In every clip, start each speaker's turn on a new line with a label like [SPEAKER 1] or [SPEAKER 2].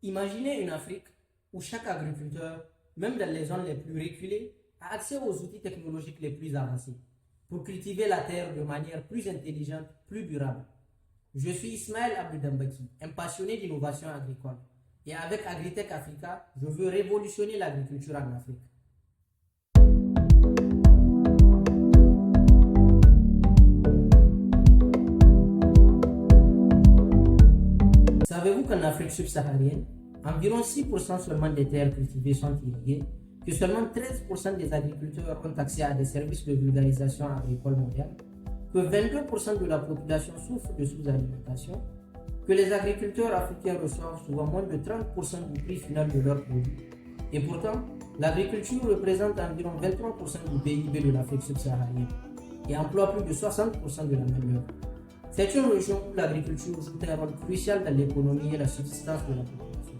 [SPEAKER 1] Imaginez une Afrique où chaque agriculteur, même dans les zones les plus reculées, a accès aux outils technologiques les plus avancés pour cultiver la terre de manière plus intelligente, plus durable. Je suis Ismaël Abdou, un passionné d'innovation agricole. Et avec Agritech Africa, je veux révolutionner l'agriculture en Afrique. Savez-vous qu'en Afrique subsaharienne, environ 6% seulement des terres cultivées sont irriguées, que seulement 13% des agriculteurs ont accès à des services de vulgarisation agricole moderne, que 22% de la population souffre de sous-alimentation, que les agriculteurs africains reçoivent souvent moins de 30% du prix final de leurs produits. Et pourtant, l'agriculture représente environ 23% du PIB de l'Afrique subsaharienne et emploie plus de 60% de la main-d'œuvre. C'est une région où l'agriculture joue un rôle crucial dans l'économie et la subsistance de la population.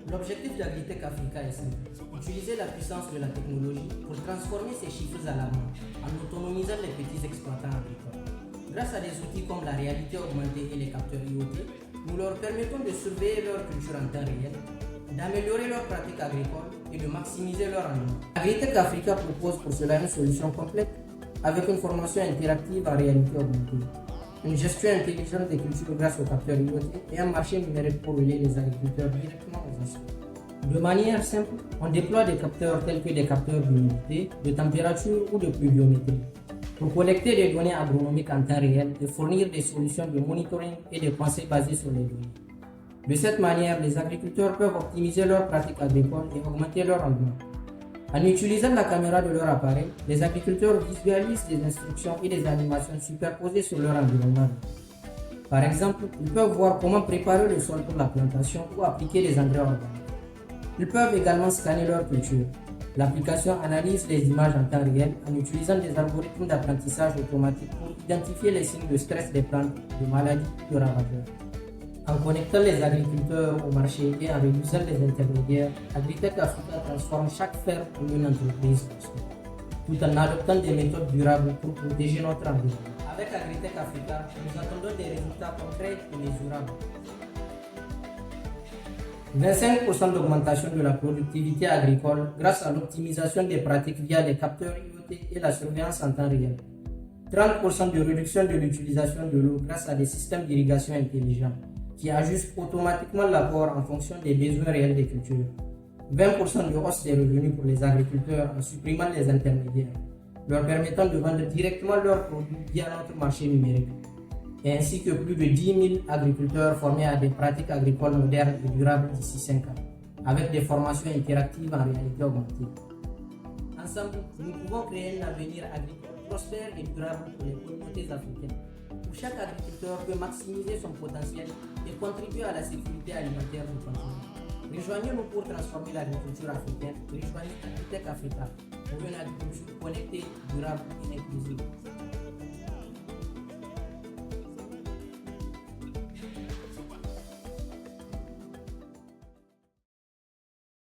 [SPEAKER 1] L'objectif d'Agritech Africa est simple: utiliser la puissance de la technologie pour transformer ces chiffres alarmants en autonomisant les petits exploitants agricoles. Grâce à des outils comme la réalité augmentée et les capteurs IoT, nous leur permettons de surveiller leur culture en temps réel, d'améliorer leurs pratiques agricoles et de maximiser leur rendement. Agritech Africa propose pour cela une solution complète avec une formation interactive en réalité augmentée, une gestion intelligente des cultures grâce aux capteurs IoT et un marché numérique pour relier les agriculteurs directement aux achats. De manière simple, on déploie des capteurs tels que des capteurs d'humidité, de température ou de pluviométrie pour collecter des données agronomiques en temps réel et fournir des solutions de monitoring et de conseils basés sur les données. De cette manière, les agriculteurs peuvent optimiser leurs pratiques agricoles et augmenter leur rendement. En utilisant la caméra de leur appareil, les agriculteurs visualisent des instructions et des animations superposées sur leur environnement. Par exemple, ils peuvent voir comment préparer le sol pour la plantation ou appliquer les engrais organiques. Ils peuvent également scanner leur culture. L'application analyse les images en temps réel en utilisant des algorithmes d'apprentissage automatique pour identifier les signes de stress des plantes, de maladies, de ravageurs. En connectant les agriculteurs au marché et en réduisant les intermédiaires, Agritech Africa transforme chaque ferme en une entreprise, tout en adoptant des méthodes durables pour protéger notre environnement. Avec Agritech Africa, nous attendons des résultats concrets et mesurables. 25% d'augmentation de la productivité agricole grâce à l'optimisation des pratiques via les capteurs IoT et la surveillance en temps réel. 30% de réduction de l'utilisation de l'eau grâce à des systèmes d'irrigation intelligents qui ajustent automatiquement l'apport en fonction des besoins réels des cultures. 20% de hausse des revenus pour les agriculteurs en supprimant les intermédiaires, leur permettant de vendre directement leurs produits via notre marché numérique. Et ainsi que plus de 10 000 agriculteurs formés à des pratiques agricoles modernes et durables d'ici 5 ans, avec des formations interactives en réalité augmentée. Ensemble, nous pouvons créer un avenir agricole prospère et durable pour les communautés africaines, où chaque agriculteur peut maximiser son potentiel et contribuer à la sécurité alimentaire du continent. Rejoignez-nous pour transformer l'agriculture africaine. Rejoignez Agritech Africa pour une agriculture connectée, durable et inclusive.